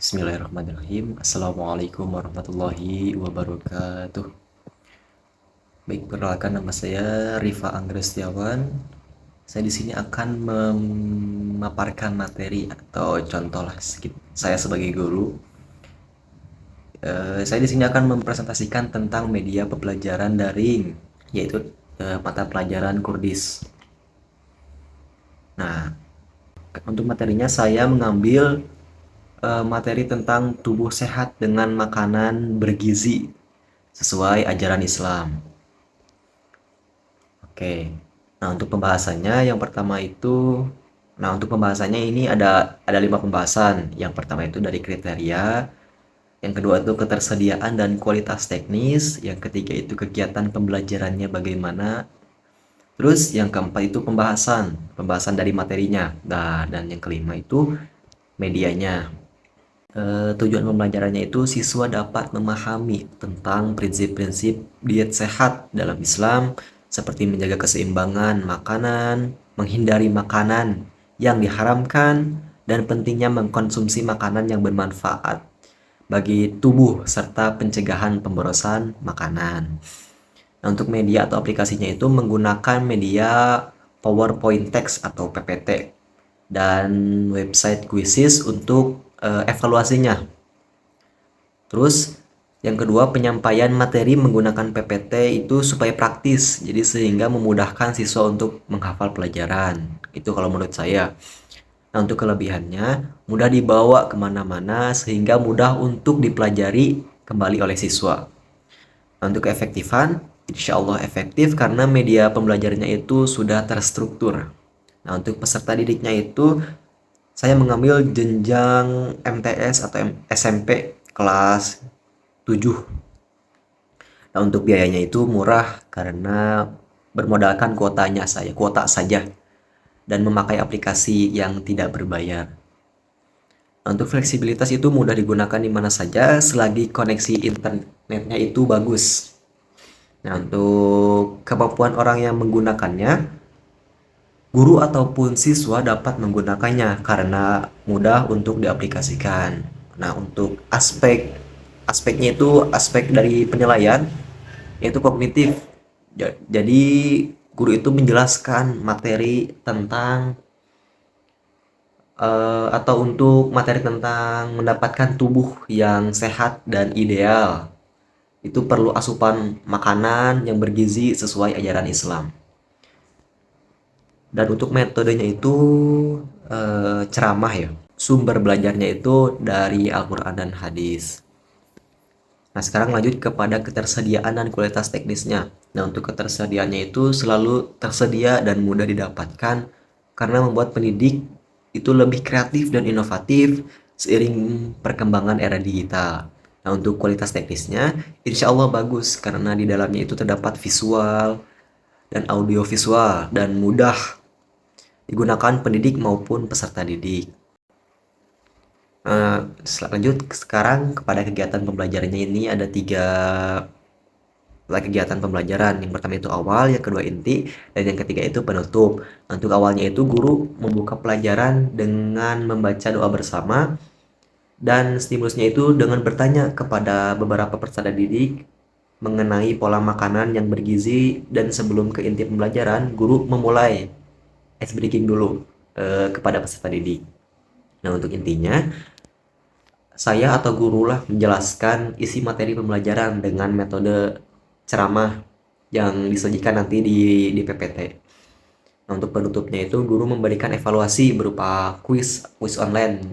Bismillahirrahmanirrahim. Assalamualaikum warahmatullahi wabarakatuh. Baik, perkenalkan nama saya Rifa Anggresetiawan. Saya di sini akan memaparkan materi atau contoh lah sedikit. Saya sebagai guru, saya di sini akan mempresentasikan tentang media pembelajaran daring, yaitu mata pelajaran Kurdis. Nah, untuk materinya saya mengambil materi tentang tubuh sehat dengan makanan bergizi sesuai ajaran Islam. Oke. Nah, untuk pembahasannya yang pertama itu untuk pembahasannya ini ada 5 pembahasan. Yang pertama itu dari kriteria, yang kedua itu ketersediaan dan kualitas teknis, yang ketiga itu kegiatan pembelajarannya bagaimana. Terus yang keempat itu pembahasan dari materinya. Nah, dan yang kelima itu medianya. Tujuan pembelajarannya itu siswa dapat memahami tentang prinsip-prinsip diet sehat dalam Islam, seperti menjaga keseimbangan makanan, menghindari makanan yang diharamkan, dan pentingnya mengkonsumsi makanan yang bermanfaat bagi tubuh serta pencegahan pemborosan makanan. Nah, untuk media atau aplikasinya itu menggunakan media PowerPoint Text atau PPT dan website Quizzes untuk evaluasinya. Terus yang kedua, penyampaian materi menggunakan PPT itu supaya praktis, jadi sehingga memudahkan siswa untuk menghafal pelajaran. Itu kalau menurut saya. Nah, untuk kelebihannya, mudah dibawa kemana-mana sehingga mudah untuk dipelajari kembali oleh siswa. Nah, untuk keefektifan, insya Allah efektif karena media pembelajarannya itu sudah terstruktur. Nah, untuk peserta didiknya itu saya mengambil jenjang MTS atau SMP kelas 7. Nah, untuk biayanya itu murah karena bermodalkan kuota saja dan memakai aplikasi yang tidak berbayar. Nah, untuk fleksibilitas itu mudah digunakan di mana saja selagi koneksi internetnya itu bagus. Nah, untuk kemampuan orang yang menggunakannya, guru ataupun siswa dapat menggunakannya karena mudah untuk diaplikasikan. Nah, untuk aspeknya itu aspek dari penilaian yaitu kognitif. Jadi guru itu menjelaskan materi tentang atau untuk materi tentang mendapatkan tubuh yang sehat dan ideal. Itu perlu asupan makanan yang bergizi sesuai ajaran Islam. Dan untuk metodenya itu ceramah ya. Sumber belajarnya itu dari Al-Quran dan hadis. Nah, sekarang lanjut kepada ketersediaan dan kualitas teknisnya. Nah, untuk ketersediaannya itu selalu tersedia dan mudah didapatkan karena membuat pendidik itu lebih kreatif dan inovatif seiring perkembangan era digital. Nah, untuk kualitas teknisnya, insya Allah bagus karena di dalamnya itu terdapat visual dan audio visual dan mudah digunakan pendidik maupun peserta didik. Lanjut sekarang kepada kegiatan pembelajarannya ini ada 3 kegiatan pembelajaran. Yang pertama itu awal, yang kedua inti, dan yang ketiga itu penutup. Untuk awalnya itu guru membuka pelajaran dengan membaca doa bersama dan stimulusnya itu dengan bertanya kepada beberapa peserta didik mengenai pola makanan yang bergizi, dan sebelum ke inti pembelajaran, guru memulai ice breaking dulu kepada peserta didik. Nah, untuk intinya, saya atau guru lah menjelaskan isi materi pembelajaran dengan metode ceramah yang disajikan nanti di PPT. Nah, untuk penutupnya itu guru memberikan evaluasi berupa quiz online,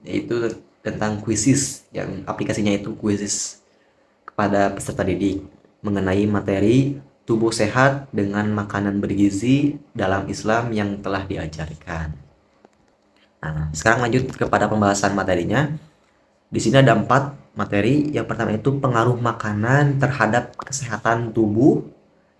yaitu tentang quizzes yang aplikasinya itu quizzes kepada peserta didik mengenai materi tubuh sehat dengan makanan bergizi dalam Islam yang telah diajarkan. Nah, sekarang lanjut kepada pembahasan materinya. Di sini ada 4 materi. Yang pertama itu pengaruh makanan terhadap kesehatan tubuh.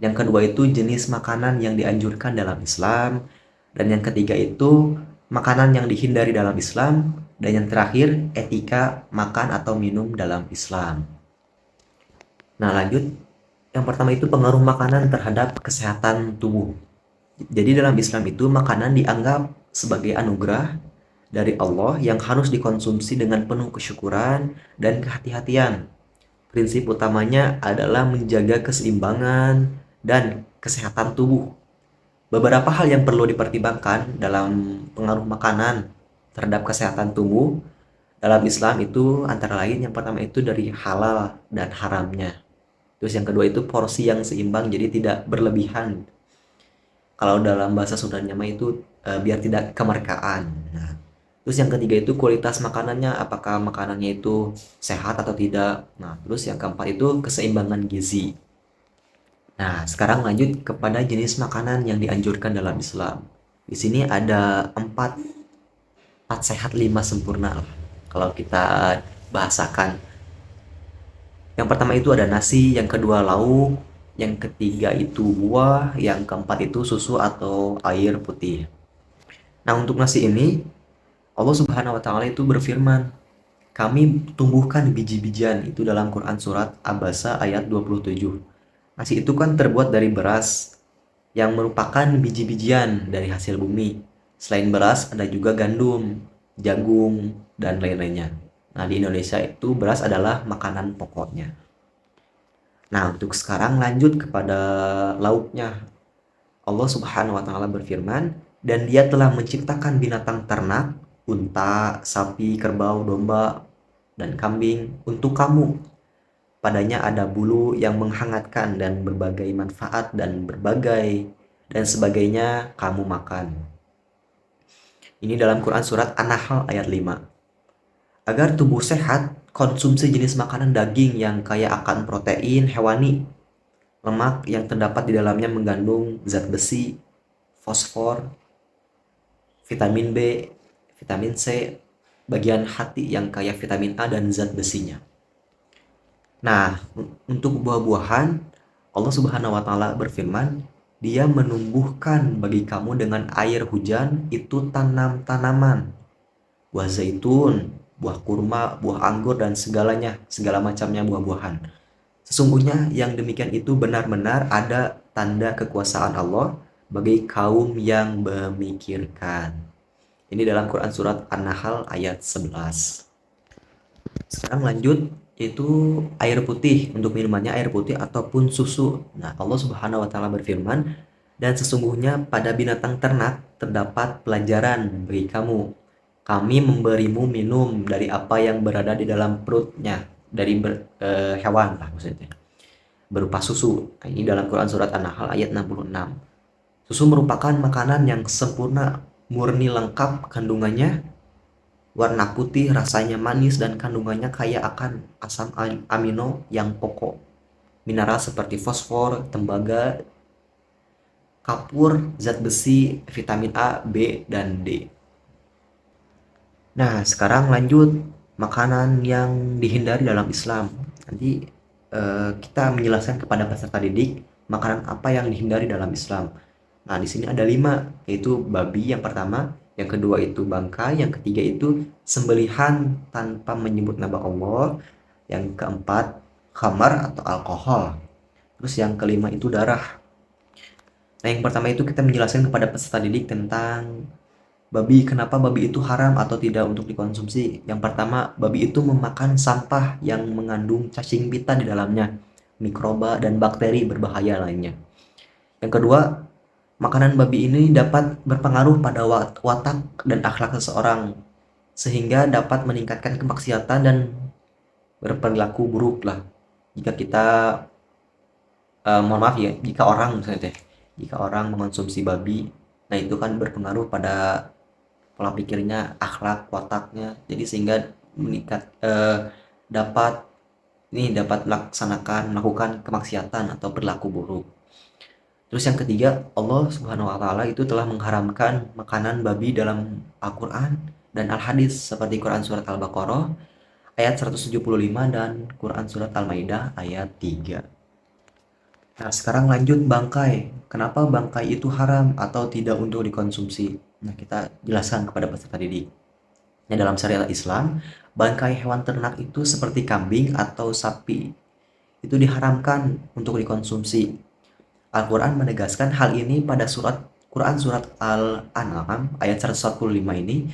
Yang kedua itu jenis makanan yang dianjurkan dalam Islam. Dan yang ketiga itu makanan yang dihindari dalam Islam. Dan yang terakhir etika makan atau minum dalam Islam. Nah, lanjut. Yang pertama itu pengaruh makanan terhadap kesehatan tubuh. Jadi dalam Islam itu makanan dianggap sebagai anugerah dari Allah yang harus dikonsumsi dengan penuh kesyukuran dan kehati-hatian. Prinsip utamanya adalah menjaga keseimbangan dan kesehatan tubuh. Beberapa hal yang perlu dipertimbangkan dalam pengaruh makanan terhadap kesehatan tubuh dalam Islam itu antara lain yang pertama itu dari halal dan haramnya. Terus yang kedua itu porsi yang seimbang jadi tidak berlebihan. Kalau dalam bahasa Sundanya mah itu biar tidak kemerkaan. Nah, terus yang ketiga itu kualitas makanannya, apakah makanannya itu sehat atau tidak. Nah, terus yang keempat itu keseimbangan gizi. Nah, sekarang lanjut kepada jenis makanan yang dianjurkan dalam Islam. Di sini ada empat sehat lima sempurna lah. Kalau kita bahasakan, yang pertama itu ada nasi, yang kedua lauk, yang ketiga itu buah, yang keempat itu susu atau air putih. Nah, untuk nasi ini Allah Subhanahu wa taala itu berfirman, "Kami tumbuhkan biji-bijian." Itu dalam Quran surat Abasa ayat 27. Nasi itu kan terbuat dari beras yang merupakan biji-bijian dari hasil bumi. Selain beras ada juga gandum, jagung, dan lain-lainnya. Nah, di Indonesia itu beras adalah makanan pokoknya. Nah, untuk sekarang lanjut kepada lauknya. Allah Subhanahu wa taala berfirman, "Dan Dia telah menciptakan binatang ternak, unta, sapi, kerbau, domba, dan kambing untuk kamu. Padanya ada bulu yang menghangatkan dan berbagai manfaat dan sebagainya kamu makan." Ini dalam Quran surat An-Nahl ayat 5. Agar tubuh sehat, konsumsi jenis makanan daging yang kaya akan protein hewani. Lemak yang terdapat di dalamnya mengandung zat besi, fosfor, vitamin B, vitamin C, bagian hati yang kaya vitamin A dan zat besinya. Nah, untuk buah-buahan, Allah Subhanahu wa taala berfirman, Dia menumbuhkan bagi kamu dengan air hujan itu tanam-tanaman, buah zaitun, buah kurma, buah anggur dan segala macamnya buah-buahan. Sesungguhnya yang demikian itu benar-benar ada tanda kekuasaan Allah bagi kaum yang memikirkan. Ini dalam Quran surat An-Nahl ayat 11. Sekarang lanjut, yaitu air putih. Untuk minumannya air putih ataupun susu. Nah, Allah Subhanahu wa taala berfirman, "Dan sesungguhnya pada binatang ternak terdapat pelajaran bagi kamu. Kami memberimu minum dari apa yang berada di dalam perutnya, dari hewan lah maksudnya, berupa susu." Nah, ini dalam Quran surat An-Nahl ayat 66. Susu merupakan makanan yang sempurna, murni lengkap kandungannya, warna putih, rasanya manis, dan kandungannya kaya akan asam amino yang pokok, mineral seperti fosfor, tembaga, kapur, zat besi, vitamin A, B, dan D. Nah, sekarang lanjut makanan yang dihindari dalam Islam. Nanti kita menjelaskan kepada peserta didik makanan apa yang dihindari dalam Islam. Nah, di sini ada 5, yaitu babi yang pertama, yang kedua itu bangkai, yang ketiga itu sembelihan tanpa menyebut nama Allah, yang keempat khamar atau alkohol, terus yang kelima itu darah. Nah, yang pertama itu kita menjelaskan kepada peserta didik tentang babi, kenapa babi itu haram atau tidak untuk dikonsumsi. Yang pertama, babi itu memakan sampah yang mengandung cacing pita di dalamnya, mikroba dan bakteri berbahaya lainnya. Yang kedua, makanan babi ini dapat berpengaruh pada watak dan akhlak seseorang, sehingga dapat meningkatkan kemaksiatan dan berperilaku buruk lah. Jika kita, mohon maaf ya, jika orang misalnya jika orang mengonsumsi babi, nah itu kan berpengaruh pada pola pikirnya, akhlak, wataknya, jadi sehingga meningkat, dapat melakukan kemaksiatan atau perilaku buruk. Terus yang ketiga, Allah Subhanahu wa taala itu telah mengharamkan makanan babi dalam Al-Qur'an dan Al-Hadis seperti Quran surat Al-Baqarah ayat 175 dan Quran surat Al-Maidah ayat 3. Nah, sekarang lanjut bangkai. Kenapa bangkai itu haram atau tidak untuk dikonsumsi? Nah, kita jelaskan kepada peserta didik. Nah, dalam syariat Islam, bangkai hewan ternak itu seperti kambing atau sapi itu diharamkan untuk dikonsumsi. Al-Quran menegaskan hal ini pada Quran surat Al-An'am ayat 145 ini.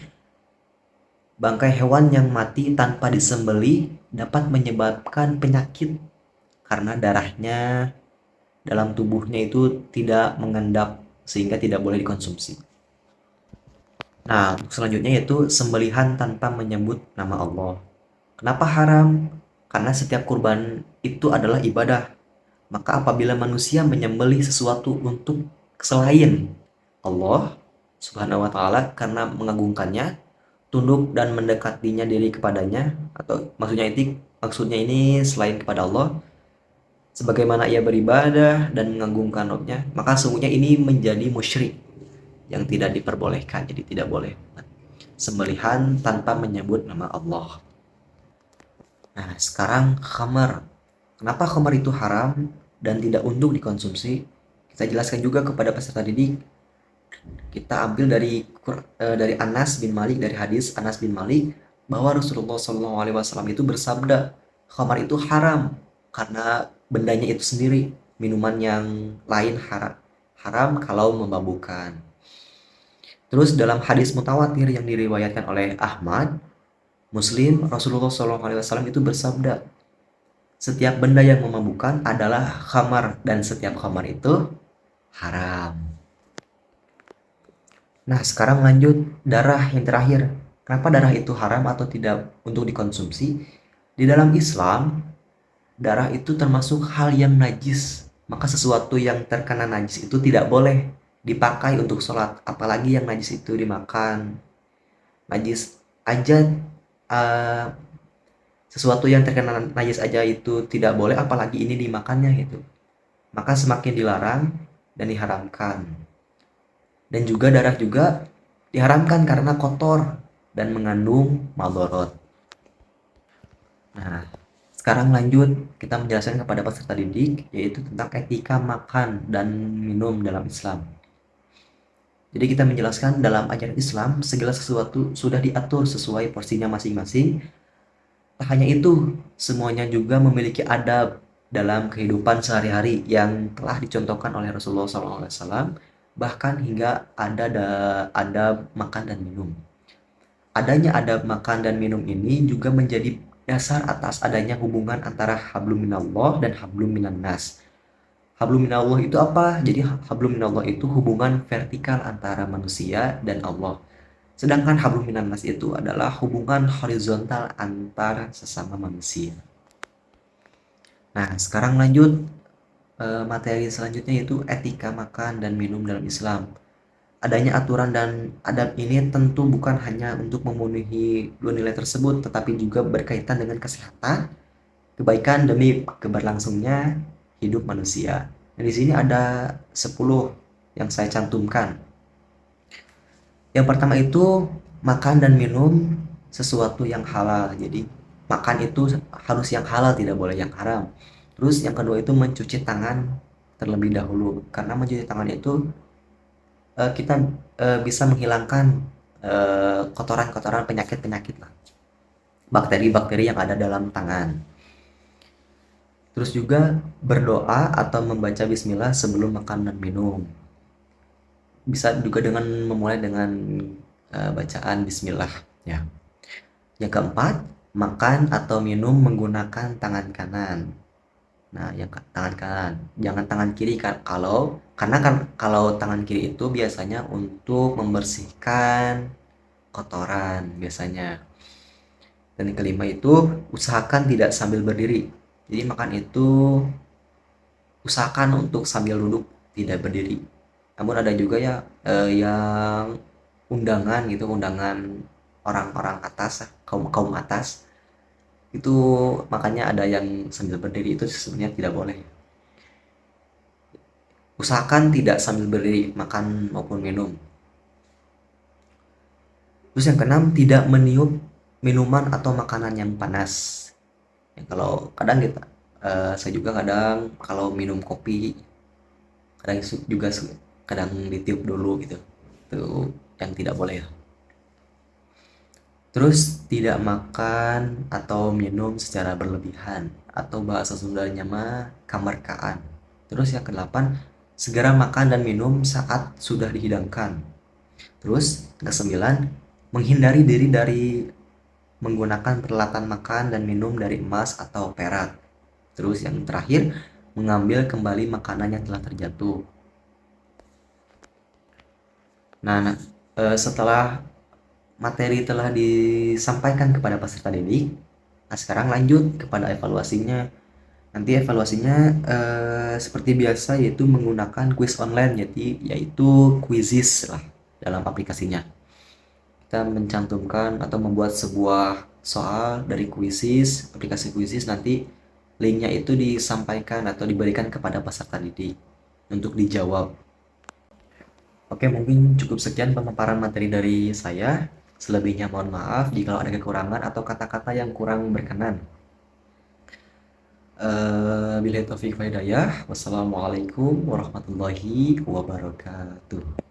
Bangkai hewan yang mati tanpa disembelih dapat menyebabkan penyakit karena darahnya dalam tubuhnya itu tidak mengendap sehingga tidak boleh dikonsumsi. Nah, untuk selanjutnya yaitu sembelihan tanpa menyebut nama Allah. Kenapa haram? Karena setiap kurban itu adalah ibadah. Maka apabila manusia menyembelih sesuatu untuk selain Allah Subhanahu wa taala karena mengagungkannya, tunduk dan mendekatinya diri kepadanya, atau maksudnya ini selain kepada Allah sebagaimana ia beribadah dan mengagungkan Rabb-nya, maka sungguhnya ini menjadi musyrik yang tidak diperbolehkan. Jadi tidak boleh sembelihan tanpa menyebut nama Allah. Nah, sekarang khamar. Kenapa khamar itu haram dan tidak untuk dikonsumsi? Kita jelaskan juga kepada peserta didik. Kita ambil dari Anas bin Malik, dari hadis Anas bin Malik bahwa Rasulullah SAW itu bersabda, khamar itu haram karena bendanya itu sendiri, minuman yang lain haram kalau memabukkan. Terus dalam hadis mutawatir yang diriwayatkan oleh Ahmad, Muslim, Rasulullah SAW itu bersabda, setiap benda yang memabukkan adalah khamar dan setiap khamar itu haram. Nah, sekarang lanjut darah yang terakhir. Kenapa darah itu haram atau tidak untuk dikonsumsi? Di dalam Islam, darah itu termasuk hal yang najis. Maka sesuatu yang terkena najis itu tidak boleh dipakai untuk sholat. Apalagi yang najis itu dimakan. Najis aja, uh, sesuatu yang terkena najis aja itu tidak boleh, apalagi ini dimakannya gitu. Maka semakin dilarang dan diharamkan. Dan juga darah juga diharamkan karena kotor dan mengandung maldorot. Nah, sekarang lanjut kita menjelaskan kepada peserta didik yaitu tentang etika makan dan minum dalam Islam. Jadi kita menjelaskan dalam ajaran Islam segala sesuatu sudah diatur sesuai porsinya masing-masing. Tak hanya itu, semuanya juga memiliki adab dalam kehidupan sehari-hari yang telah dicontohkan oleh Rasulullah SAW, bahkan hingga adab makan dan minum. Adanya adab makan dan minum ini juga menjadi dasar atas adanya hubungan antara hablum minallah dan hablum minannas. Hablum minallah itu apa? Jadi hablum minallah itu hubungan vertikal antara manusia dan Allah. Sedangkan hablum minannas itu adalah hubungan horizontal antara sesama manusia. Nah, sekarang lanjut materi selanjutnya yaitu etika makan dan minum dalam Islam. Adanya aturan dan adab ini tentu bukan hanya untuk memenuhi dua nilai tersebut, tetapi juga berkaitan dengan kesehatan, kebaikan demi keberlangsungnya hidup manusia. Nah, di sini ada 10 yang saya cantumkan. Yang pertama itu makan dan minum sesuatu yang halal. Jadi makan itu harus yang halal, tidak boleh yang haram. Terus yang kedua itu mencuci tangan terlebih dahulu. Karena mencuci tangan itu kita bisa menghilangkan kotoran-kotoran, penyakit-penyakit lah. Bakteri-bakteri yang ada dalam tangan. Terus juga berdoa atau membaca bismillah sebelum makan dan minum. Bisa juga dengan memulai dengan bacaan bismillah ya. Yang keempat, makan atau minum menggunakan tangan kanan. Nah, yang tangan kanan, jangan tangan kiri karena kan kalau tangan kiri itu biasanya untuk membersihkan kotoran biasanya. Dan yang kelima itu usahakan tidak sambil berdiri. Jadi makan itu usahakan untuk sambil duduk, tidak berdiri. Namun ada juga ya yang undangan orang-orang atas, kaum atas itu makanya ada yang sambil berdiri, itu sebenarnya tidak boleh. Usahakan tidak sambil berdiri makan maupun minum. Terus yang keenam, tidak meniup minuman atau makanan yang panas. Ya, kalau kadang saya juga kadang kalau minum kopi kadang juga kadang ditiup dulu gitu, itu yang tidak boleh ya. Terus tidak makan atau minum secara berlebihan atau bahasa Sundanya mah kamarkaan. Terus yang kedelapan, segera makan dan minum saat sudah dihidangkan. Terus yang kesembilan, menghindari diri dari menggunakan peralatan makan dan minum dari emas atau perak. Terus yang terakhir, mengambil kembali makanan yang telah terjatuh. Setelah materi telah disampaikan kepada peserta didik, nah sekarang lanjut kepada evaluasinya. Nanti evaluasinya seperti biasa, yaitu menggunakan quiz online, yaitu Quizizz lah dalam aplikasinya. Kita mencantumkan atau membuat sebuah soal dari Quizizz, aplikasi Quizizz, nanti linknya itu disampaikan atau diberikan kepada peserta didik untuk dijawab. Oke, mungkin cukup sekian pemaparan materi dari saya. Selebihnya mohon maaf jika ada kekurangan atau kata-kata yang kurang berkenan. Billahi taufiq wal hidayah. Wassalamualaikum warahmatullahi wabarakatuh.